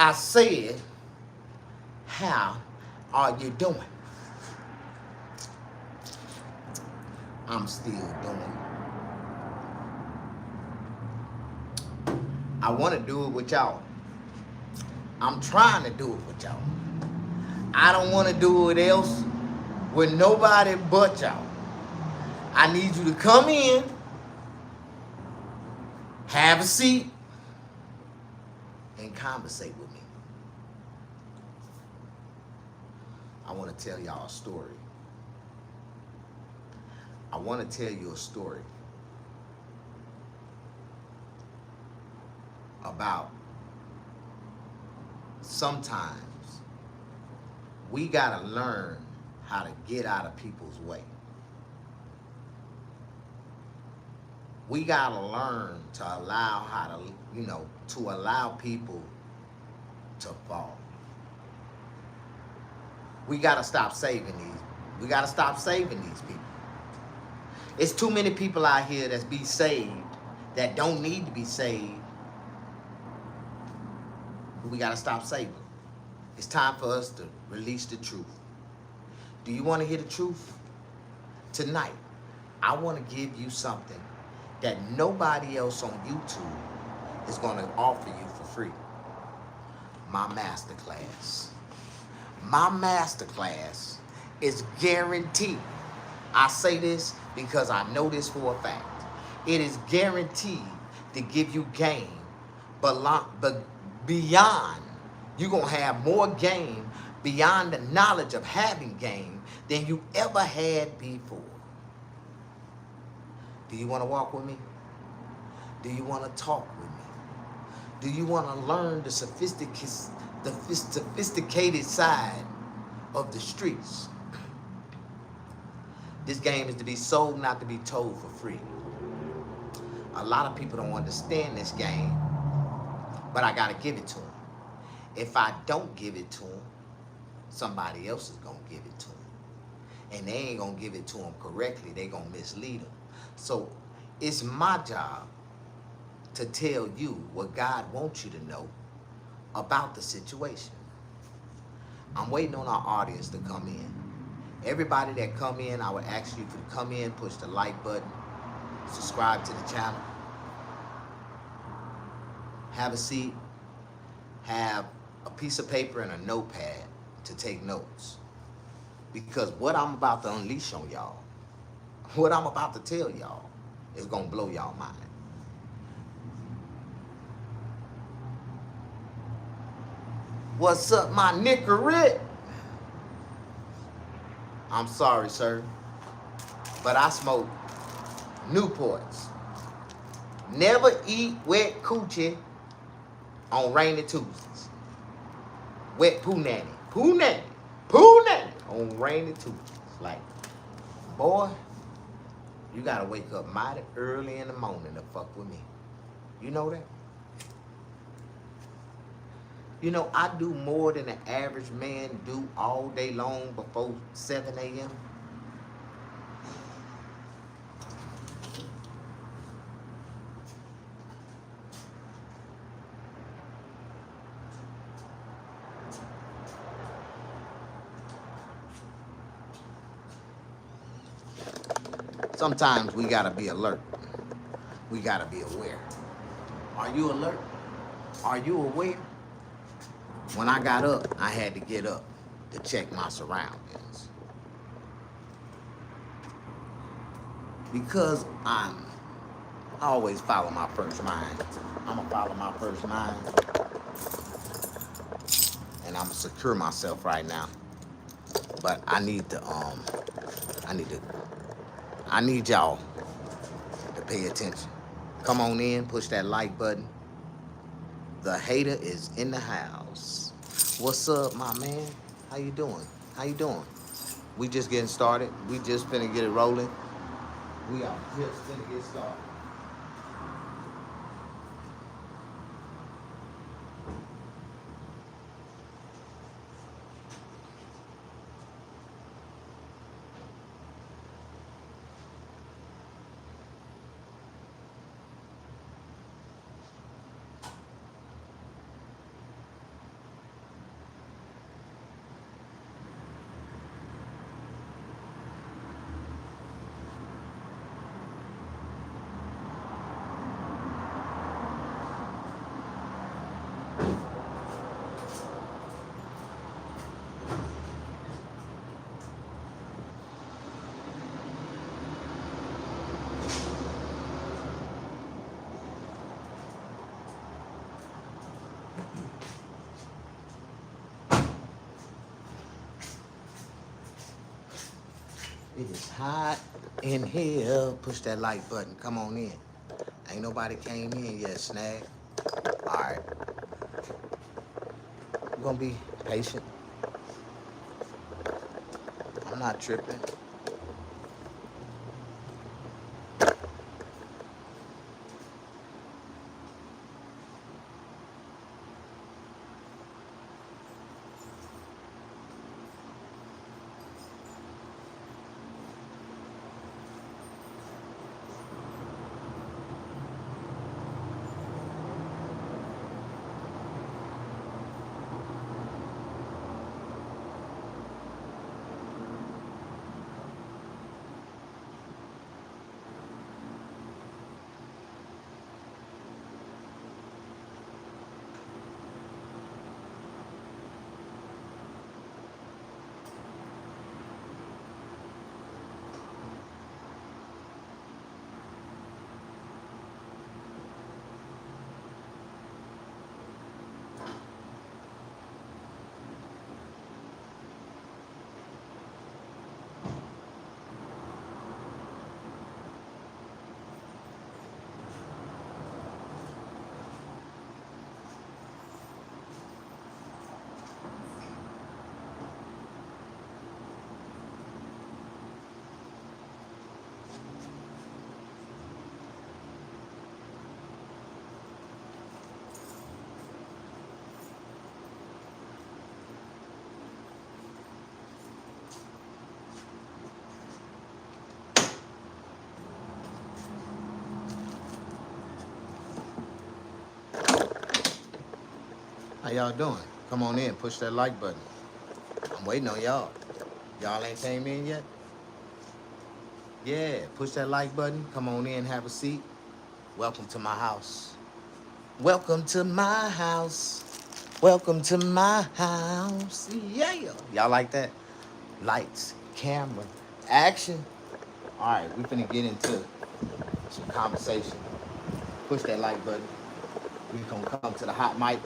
I said, how are you doing? I'm still doing. I want to do it with y'all. I'm trying to do it with y'all. I don't want to do it else with nobody but y'all. I need you to come in, have a seat, and conversate with me. I want to tell y'all a story. I want to tell you a story about sometimes we got to learn how to get out of people's way. We got to learn to allow how to, to allow people to fall. We got to stop saving these. We got to stop saving these people. It's too many people out here that's be saved that don't need to be saved. We got to stop saving. It's time for us to release the truth. Do you want to hear the truth? Tonight, I want to give you something that nobody else on YouTube is going to offer you for free. My masterclass. My masterclass is guaranteed. I say this because I know this for a fact. It is guaranteed to give you game, but beyond, you're going to have more game beyond the knowledge of having game than you ever had before. Do you want to walk with me? Do you want to talk with me? Do you want to learn the sophisticated side of the streets? This game is to be sold, not to be told for free. A lot of people don't understand this game, but I got to give it to them. If I don't give it to them, somebody else is going to give it to them. And they ain't going to give it to them correctly. They're going to mislead them. So it's my job to tell you what God wants you to know about the situation. I'm waiting on our audience to come in. Everybody that come in, I would ask you to come in, push the like button, subscribe to the channel, have a seat, have a piece of paper and a notepad to take notes. Because what I'm about to unleash on y'all, what I'm about to tell y'all, is going to blow y'all mind. What's up, my Nicorette? I'm sorry, sir, but I smoke Newports. Never eat wet coochie on rainy Tuesdays. Wet poo nanny on rainy Tuesdays. Like, boy, you gotta wake up mighty early in the morning to fuck with me. You know that? You know, I do more than the average man do all day long before 7 a.m. Sometimes we gotta be alert. We gotta be aware. Are you alert? Are you aware? When I got up, I had to get up to check my surroundings. Because I always follow my first mind. I'm gonna follow my first mind. And I'm gonna secure myself right now. But I need y'all to pay attention. Come on in, push that like button. The hater is in the house. What's up, my man? How you doing? How you doing? We just getting started. We just finna get it rolling. We are just finna get started. It is hot in here. Push that like button. Come on in. Ain't nobody came in yet, Snag. All right. We're gonna be patient. I'm not tripping. How y'all doing? Come on in. Push that like button. I'm waiting on y'all. Y'all ain't came in yet? Yeah, push that like button. Come on in, have a seat. Welcome to my house. Welcome to my house. Welcome to my house. Yeah. Y'all like that? Lights, camera, action. All right, we finna get into some conversation. Push that like button. We gonna come to the hot mic.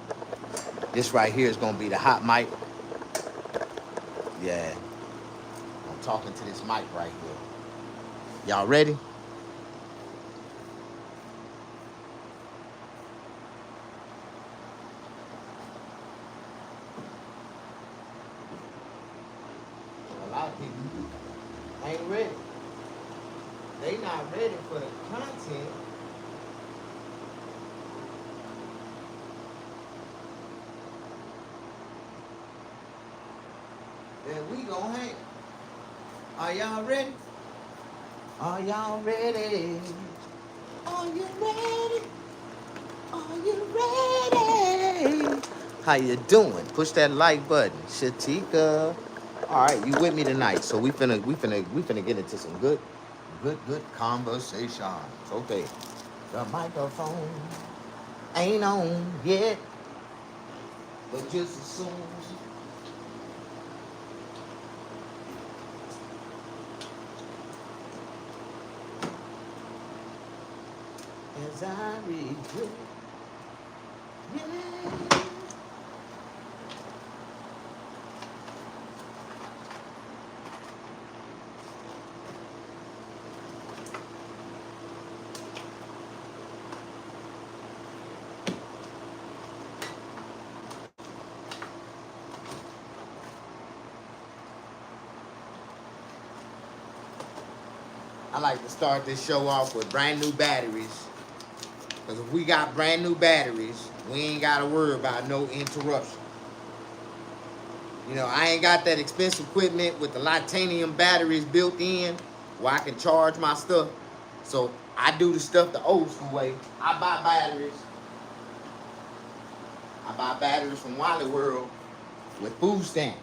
This right here is gonna be the hot mic. Yeah. I'm talking to this mic right here. Y'all ready? A lot of people ain't ready. They not ready for the content. Then we gon' hang. Are y'all ready? Are y'all ready? Are you ready? Are you ready? How you doing? Push that like button, Shatika. All right, you with me tonight? So we finna get into some good conversations. Okay, the microphone ain't on yet, but just as soon as I read it, yeah. I like to start this show off with brand new batteries. Because if we got brand new batteries, we ain't got to worry about no interruption. You know, I ain't got that expensive equipment with the titanium batteries built in where I can charge my stuff. So I do the stuff the old school way. I buy batteries. I buy batteries from Wally World with food stamps.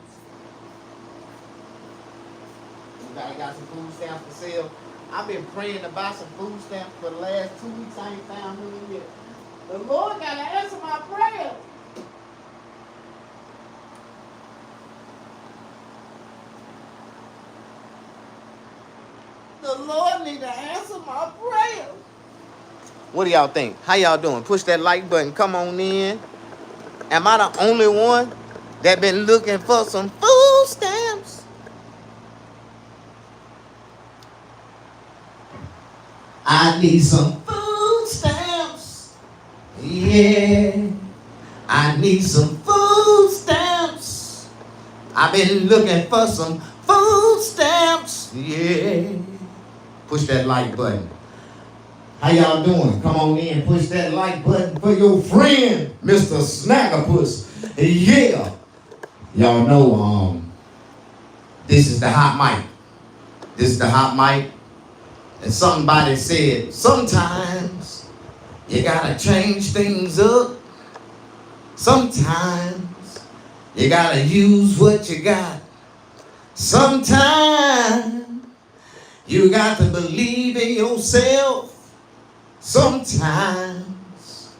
Anybody got some food stamps for sale? I've been praying to buy some food stamps for the last 2 weeks. I ain't found none yet. The Lord got to answer my prayer. The Lord need to answer my prayer. What do y'all think? How y'all doing? Push that like button. Come on in. Am I the only one that been looking for some food stamps? I need some food stamps. Yeah, I need some food stamps. I've been looking for some food stamps. Yeah. Push that like button. How y'all doing? Come on in, push that like button for your friend, Mr. Snaggerpuss. Yeah. Y'all know, this is the hot mic. This is the hot mic. And somebody said, sometimes you gotta change things up. Sometimes you gotta use what you got. Sometimes you got to believe in yourself. Sometimes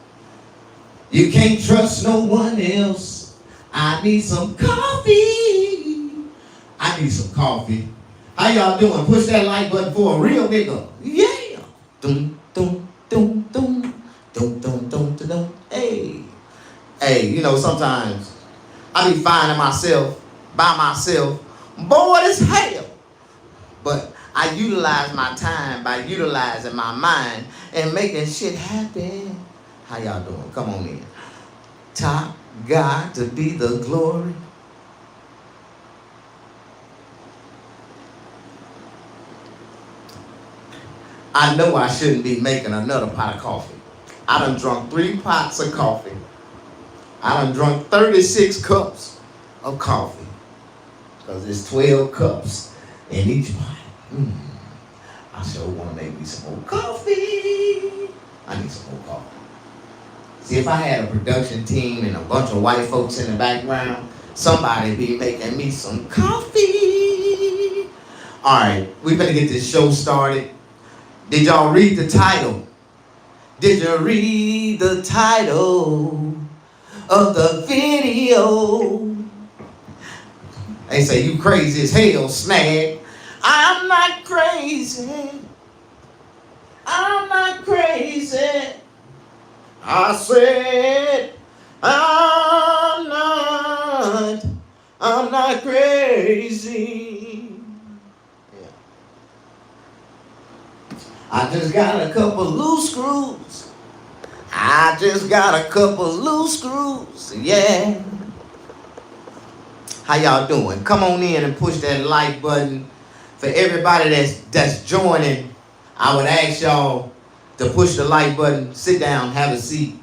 you can't trust no one else. I need some coffee. I need some coffee. How y'all doing? Push that like button for a real nigga. Yeah. Dum, dum, dum, dum. Dum, dum, dum, dum, dum. Hey. Hey, you know, sometimes I be finding myself by myself, bored as hell. But I utilize my time by utilizing my mind and making shit happen. How y'all doing? Come on in. Top God to be the glory. I know I shouldn't be making another pot of coffee. I done drunk 3 pots of coffee. I done drunk 36 cups of coffee. Because there's 12 cups in each pot. I sure want to make me some more coffee. I need some more coffee. See, if I had a production team and a bunch of white folks in the background, somebody be making me some coffee. All right, we better get this show started. Did y'all read the title? Did you read the title of the video? They say you crazy as hell, Snag. I'm not crazy. I'm not crazy. I said I'm not crazy. Yeah. I just got a couple loose screws. I just got a couple loose screws. Yeah. How y'all doing? Come on in and push that like button. For everybody that's joining, I would ask y'all to push the like button, sit down, have a seat,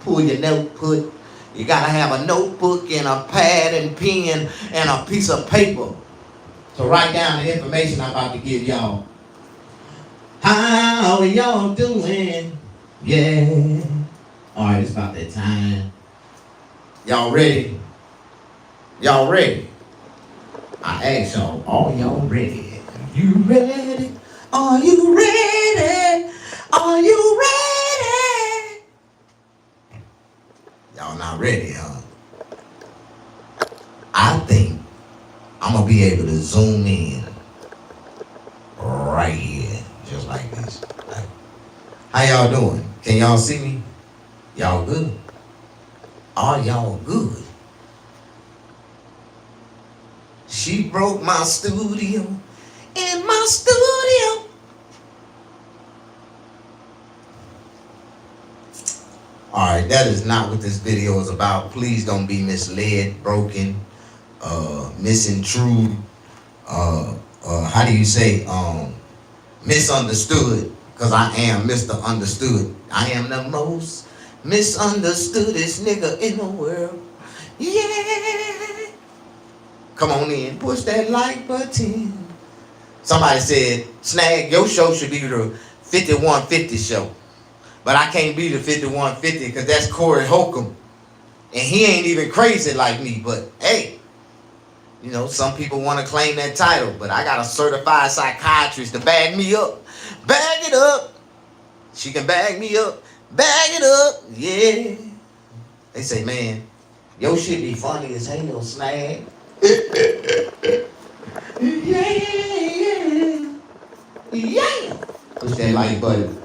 pull your notebook. You gotta have a notebook and a pad and pen and a piece of paper to write down the information I'm about to give y'all. How are y'all doing? Yeah. All right, it's about that time. Y'all ready? Y'all ready? I asked y'all, are y'all ready? You ready? Are you ready? Are you ready? Y'all not ready, huh? I think I'm gonna be able to zoom in right here, just like this. How y'all doing? Can y'all see me? Y'all good? Are y'all good? She broke my studio. In my studio. Alright, that is not what this video is about. Please don't be misled, broken, misconstrued, how do you say, misunderstood, because I am Mr. Understood. I am the most misunderstoodest nigga in the world. Yeah. Come on in, push that like button. Somebody said, Snag, your show should be the 5150 show. But I can't be the 5150 because that's Corey Holcomb. And he ain't even crazy like me. But hey, you know, some people want to claim that title. But I got a certified psychiatrist to bag me up. Bag it up. She can bag me up. Bag it up. Yeah. They say, man, your shit be funny as hell, Snag. Yeah. Push that like button.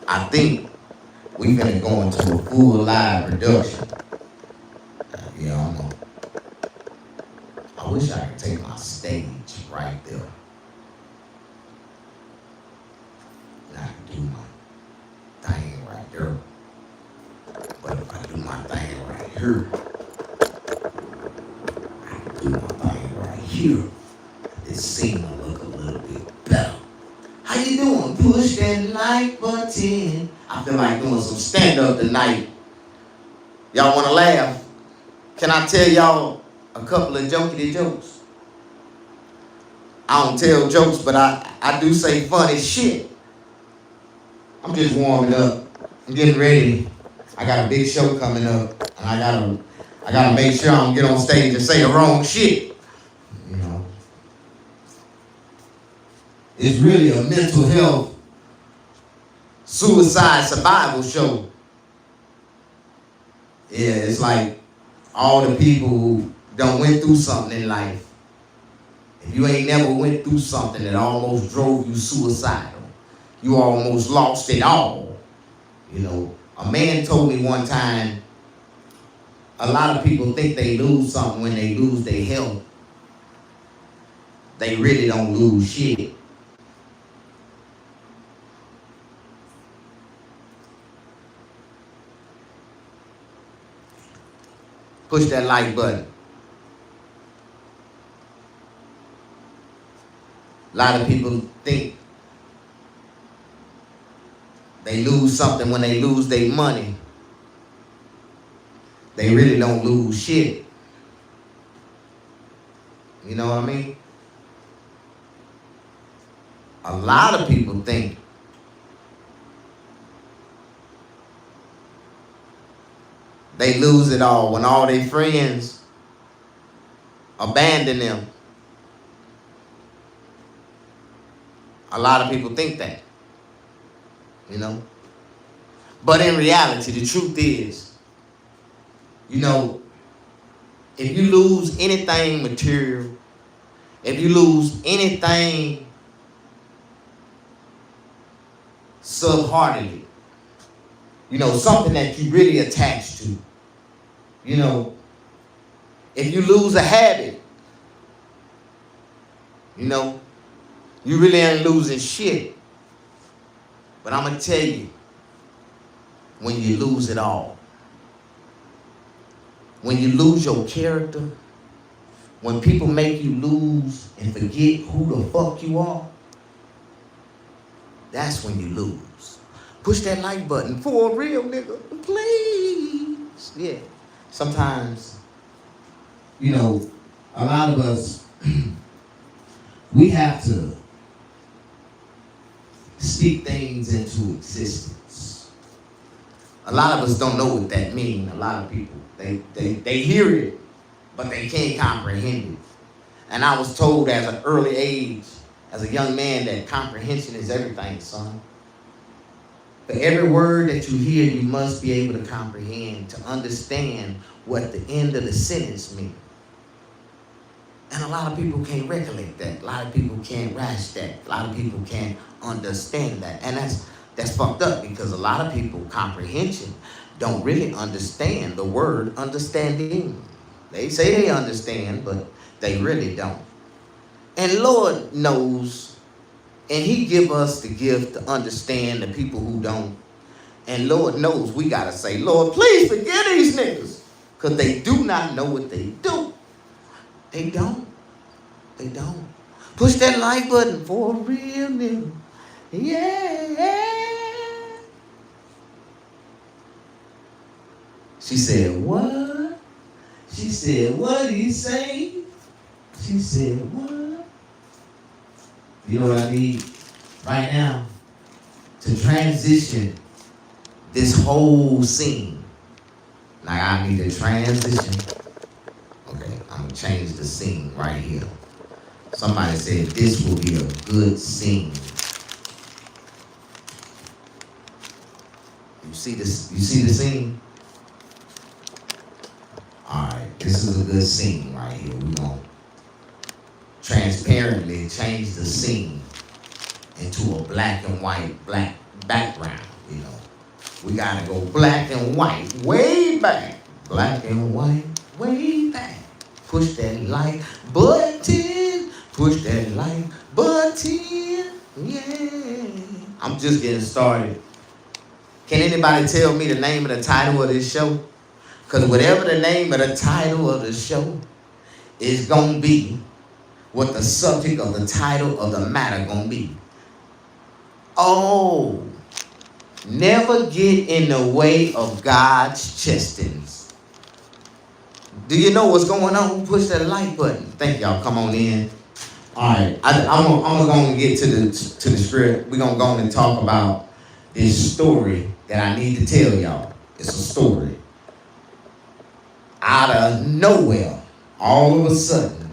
I think we finna go into a full live production. Yeah, I know. I wish I could take my stage right there. my thing right here. I can do my thing right here. This scene will look a little bit better. How you doing? Push that like button. I feel like doing some stand-up tonight. Y'all want to laugh? Can I tell y'all a couple of jokey jokes? I don't tell jokes, but I do say funny shit. I'm just warming up. I'm getting ready. I got a big show coming up, and I gotta make sure I don't get on stage and say the wrong shit. You know, it's really a mental health suicide survival show. Yeah, it's like all the people who done went through something in life. If you ain't never went through something that almost drove you suicidal, you almost lost it all. You know, a man told me one time, a lot of people think they lose something when they lose their health. They really don't lose shit. Push that like button. A lot of people think they lose something when they lose their money. They really don't lose shit. You know what I mean? A lot of people think they lose it all when all their friends abandon them. A lot of people think that, you know. But in reality, the truth is, you know, if you lose anything material, if you lose anything subheartedly, you know, something that you really attached to, you know, if you lose a habit, you know, you really ain't losing shit. But I'm going to tell you, when you lose it all, when you lose your character, when people make you lose and forget who the fuck you are, that's when you lose. Push that like button for a real nigga, please. Yeah. Sometimes, you know, a lot of us, we have to speak things into existence. A lot of us don't know what that means. A lot of people, they hear it, but they can't comprehend it. And I was told at an early age, as a young man, that comprehension is everything, son. For every word that you hear, you must be able to comprehend, to understand what the end of the sentence means. And a lot of people can't recollect that. A lot of people can't grasp that. A lot of people can't understand that. And that's fucked up, because a lot of people, comprehension, don't really understand the word understanding. They say they understand, but they really don't. And Lord knows, and he give us the gift to understand the people who don't. And Lord knows we got to say, Lord, please forgive these niggas, because they do not know what they do. They don't. They don't. Push that like button for a real nigga. Yeah. She said, what? She said, what did he say? She said, what? You know what I need right now? To transition this whole scene. Now I need a transition. Okay, I'm going to change the scene right here. Somebody said this will be a good scene. You see this? You see the scene? Alright, this is a good scene right here. We're going to transparently change the scene into a black and white background, you know. We gotta go black and white, way back. Black and white, way back. Push that like button. Push that like button. Yeah. I'm just getting started. Can anybody tell me the name of the title of this show? Because whatever the name of the title of the show is going to be what the subject of the title of the matter going to be. Oh, never get in the way of God's chastens. Do you know what's going on? Push that like button. Thank y'all. Come on in. All right. I'm going to get to the script. We're going to go on and talk about this story that I need to tell y'all. It's a story. Out of nowhere, all of a sudden,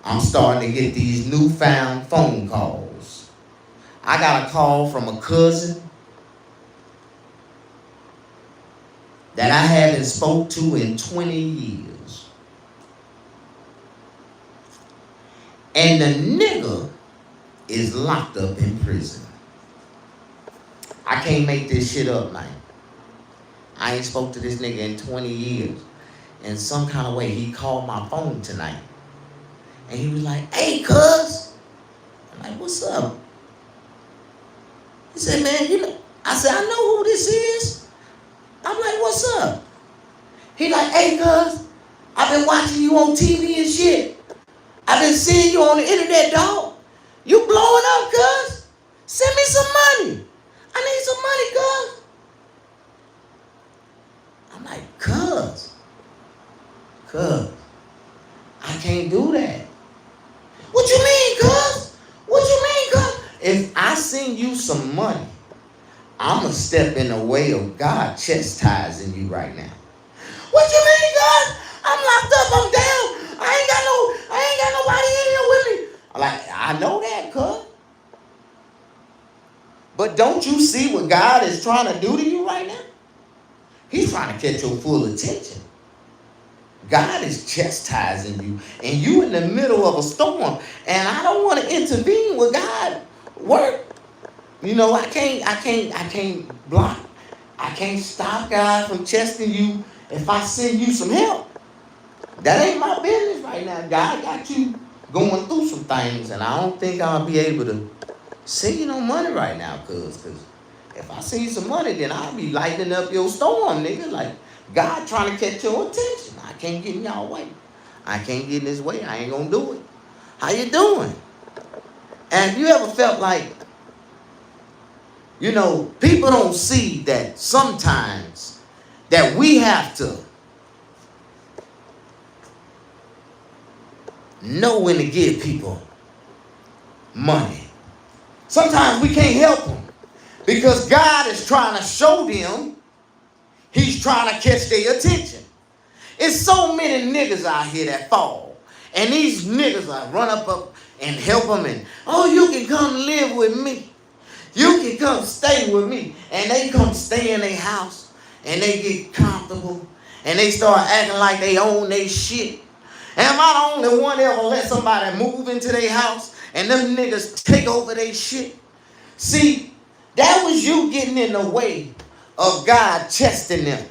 I'm starting to get these newfound phone calls. I got a call from a cousin that I haven't spoke to in 20 years. And the nigga is locked up in prison. I can't make this shit up, man. I ain't spoke to this nigga in 20 years. In some kind of way, he called my phone tonight. And he was like, hey, cuz. I'm like, what's up? He said, man, you know. I said, I know who this is. I'm like, what's up? He like, hey, cuz, I've been watching you on TV and shit. I've been seeing you on the internet, dog. You blowing up, cuz. Send me some money. I need some money, cuz. I'm like, cuz, I can't do that. What you mean, cuz? What you mean, cuz? If I send you some money, I'm going to step in the way of God chastising you right now. What you mean, cuz? I'm locked up, I'm down. I ain't got nobody in here with me. I'm like, I know that, cuz. But don't you see what God is trying to do to you right now? He's trying to catch your full attention. God is chastising you, and you in the middle of a storm, and I don't want to intervene with God work. You know, I can't block. I can't stop God from testing you if I send you some help. That ain't my business right now. God got you going through some things, and I don't think I'll be able to send you no money right now, cuz if I send you some money, then I'll be lighting up your storm, nigga. Like, God trying to catch your attention. I can't get in y'all way. I can't get in this way. I ain't gonna do it. How you doing? And you ever felt like, you know, people don't see that sometimes that we have to know when to give people money. Sometimes we can't help them because God is trying to show them. He's trying to catch their attention. It's so many niggas out here that fall. And these niggas run up and help them. And, oh, you can come live with me. You can come stay with me. And they come stay in their house. And they get comfortable. And they start acting like they own their shit. Am I the only one that ever let somebody move into their house and them niggas take over their shit? See, that was you getting in the way of God testing them.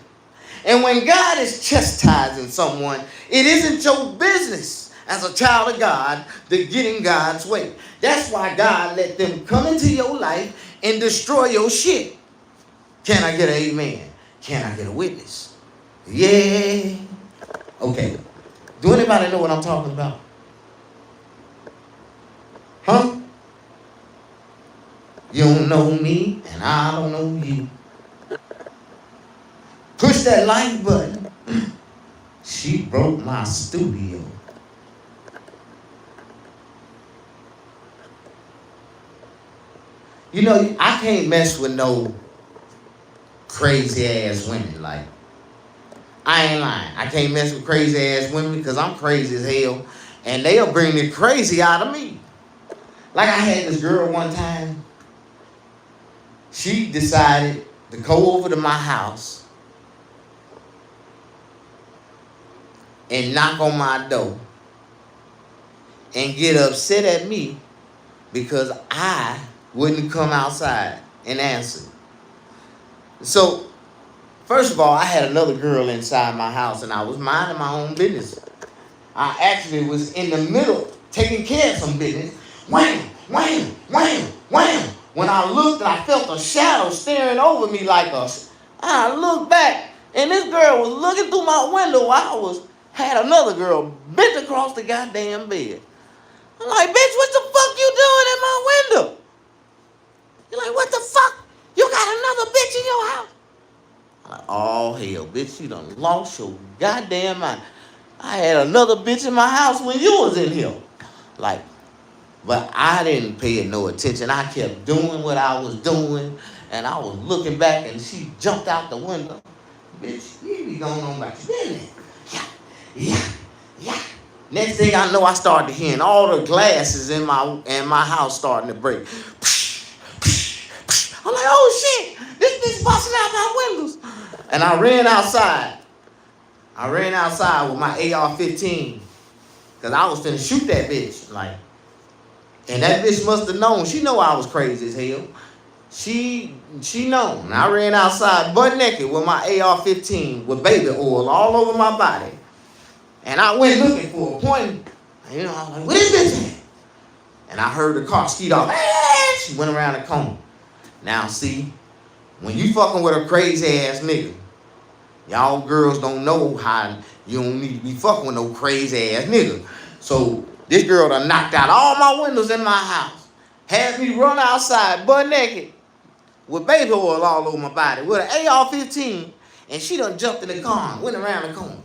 And when God is chastising someone, it isn't your business as a child of God to get in God's way. That's why God let them come into your life and destroy your shit. Can I get an amen? Can I get a witness? Yeah. Okay. Do anybody know what I'm talking about? Huh? You don't know me, and I don't know you. Push that like button. She broke my studio. You know, I can't mess with no crazy ass women. Like, I ain't lying. I can't mess with crazy ass women because I'm crazy as hell. And they'll bring the crazy out of me. Like, I had this girl one time. She decided to go over to my house and knock on my door and get upset at me because I wouldn't come outside and answer. So, first of all, I had another girl inside my house and I was minding my own business. I actually was in the middle taking care of some business. Wham, wham, wham, wham. When I looked, I felt a shadow staring over me like a... I looked back And this girl was looking through my window while had another girl bent across the goddamn bed. I'm like, bitch, what the fuck you doing in my window? You're like, what the fuck? You got another bitch in your house? I'm like, oh hell, bitch, you done lost your goddamn mind. I had another bitch in my house when you was in here. Like, but I didn't pay no attention. I kept doing what I was doing, and I was looking back, and she jumped out the window. Bitch, you be going on about your business. Yeah, yeah, yeah. Next thing I know, I started hearing all the glasses in my house starting to break. I'm like, oh shit, this bitch busting out my windows. And I ran outside. I ran outside with my AR-15, because I was finna shoot that bitch. Like, and that bitch must have known. She know I was crazy as hell. She known. I ran outside butt naked with my AR-15 with baby oil all over my body. And I went looking for a point. You know, I was like, where this bitch at? And I heard the car skeet off. She went around the corner. Now see, when you fucking with a crazy ass nigga, y'all girls don't know how you don't need to be fucking with no crazy ass nigga. So this girl done knocked out all my windows in my house. Had me run outside butt naked with baby oil all over my body with an AR-15, and she done jumped in the car and went around the corner.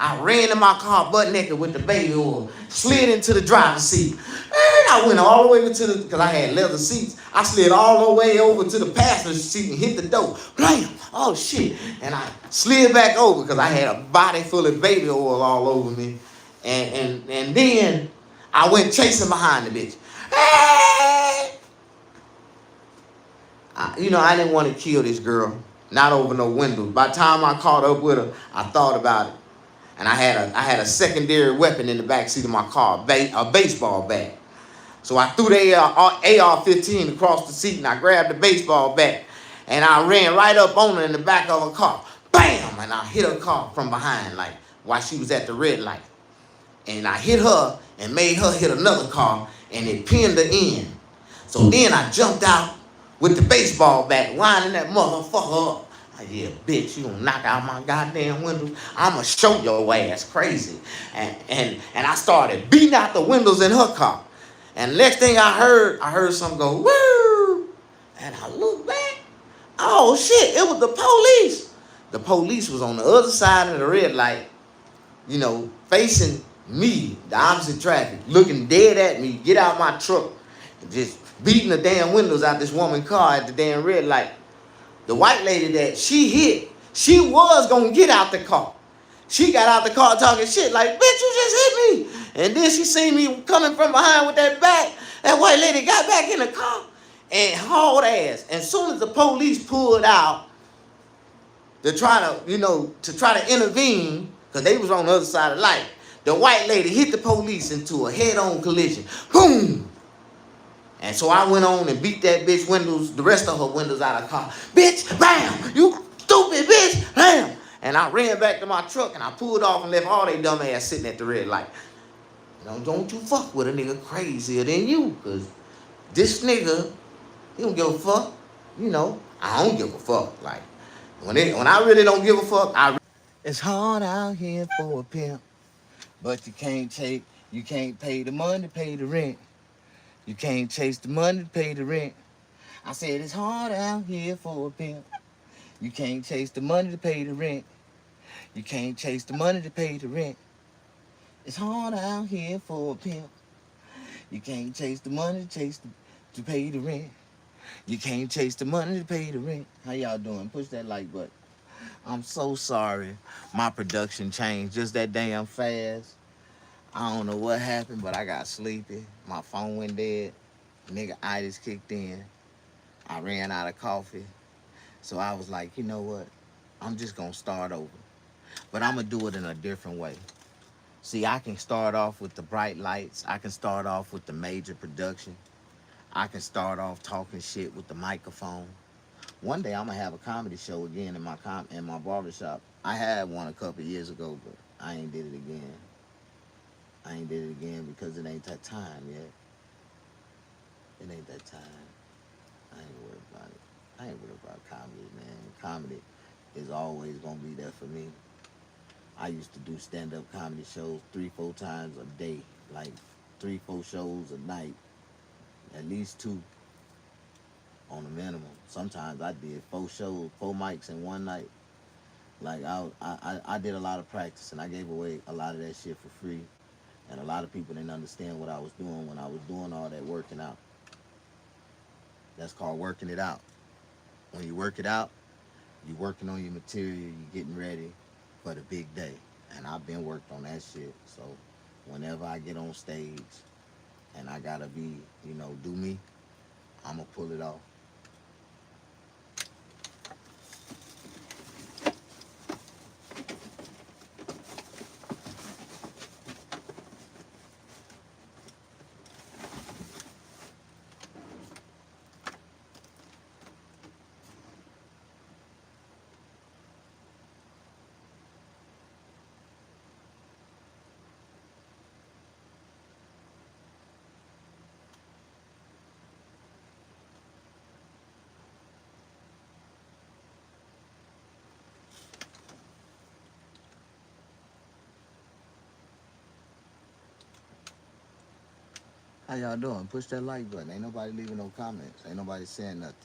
I ran in my car butt naked with the baby oil, slid into the driver's seat. And I went all the way to the, because I had leather seats, I slid all the way over to the passenger seat and hit the door. Blam! Oh shit. And I slid back over because I had a body full of baby oil all over me. And then I went chasing behind the bitch. Hey! I didn't want to kill this girl, not over no window. By the time I caught up with her, I thought about it. And I had a secondary weapon in the back seat of my car, a baseball bat. So I threw the AR-15 across the seat, and I grabbed the baseball bat, and I ran right up on her in the back of her car. Bam! And I hit her car from behind, like, while she was at the red light. And I hit her and made her hit another car, and it pinned her in. So then I jumped out with the baseball bat, winding that motherfucker up. Yeah, bitch, you gonna knock out my goddamn windows? I'ma show your ass crazy. And I started beating out the windows in her car. And next thing I heard something go, woo! And I looked back. Oh shit, it was the police. The police was on the other side of the red light, facing me, the opposite traffic, looking dead at me, get out my truck, and just beating the damn windows out this woman's car at the damn red light. The white lady that she hit, she was gonna get out the car. She got out the car talking shit like, bitch, you just hit me. And then she seen me coming from behind with that bat. That white lady got back in the car and hauled ass. And as soon as the police pulled out to try to intervene, because they was on the other side of the light, the white lady hit the police into a head-on collision. Boom! And so I went on and beat that bitch windows, the rest of her windows out of the car. Bitch, bam! You stupid bitch, bam! And I ran back to my truck and I pulled off and left all they dumb ass sitting at the red light. Don't you fuck with a nigga crazier than you, because this nigga, he don't give a fuck. I don't give a fuck. Like, when I really don't give a fuck, it's hard out here for a pimp, but you can't pay the money to pay the rent. You can't chase the money to pay the rent. I said it's hard out here for a pimp. You can't chase the money to pay the rent. You can't chase the money to pay the rent. It's hard out here for a pimp. You can't chase the money to pay the rent. You can't chase the money to pay the rent. How y'all doing? Push that like button. I'm so sorry. My production changed just that damn fast. I don't know what happened, but I got sleepy. My phone went dead. Nigga itis kicked in. I ran out of coffee. So I was like, you know what? I'm just gonna start over. But I'm gonna do it in a different way. See, I can start off with the bright lights. I can start off with the major production. I can start off talking shit with the microphone. One day I'm gonna have a comedy show again in my barbershop. I had one a couple years ago, but I ain't did it again. I ain't did it again because it ain't that time yet. It ain't that time. I ain't worried about it. I ain't worried about comedy, man. Comedy is always gonna be there for me. I used to do stand-up comedy shows 3, 4 times a day, like 3, 4 shows a night, at least 2 on the minimum. Sometimes I did 4 shows, 4 mics in one night. Like I did a lot of practice, and I gave away a lot of that shit for free. And a lot of people didn't understand what I was doing when I was doing all that working out. That's called working it out. When you work it out, you're working on your material, you're getting ready for the big day. And I've been worked on that shit. So whenever I get on stage and I gotta be, do me, I'ma pull it off. How y'all doing? Push that like button. Ain't nobody leaving no comments. Ain't nobody saying nothing.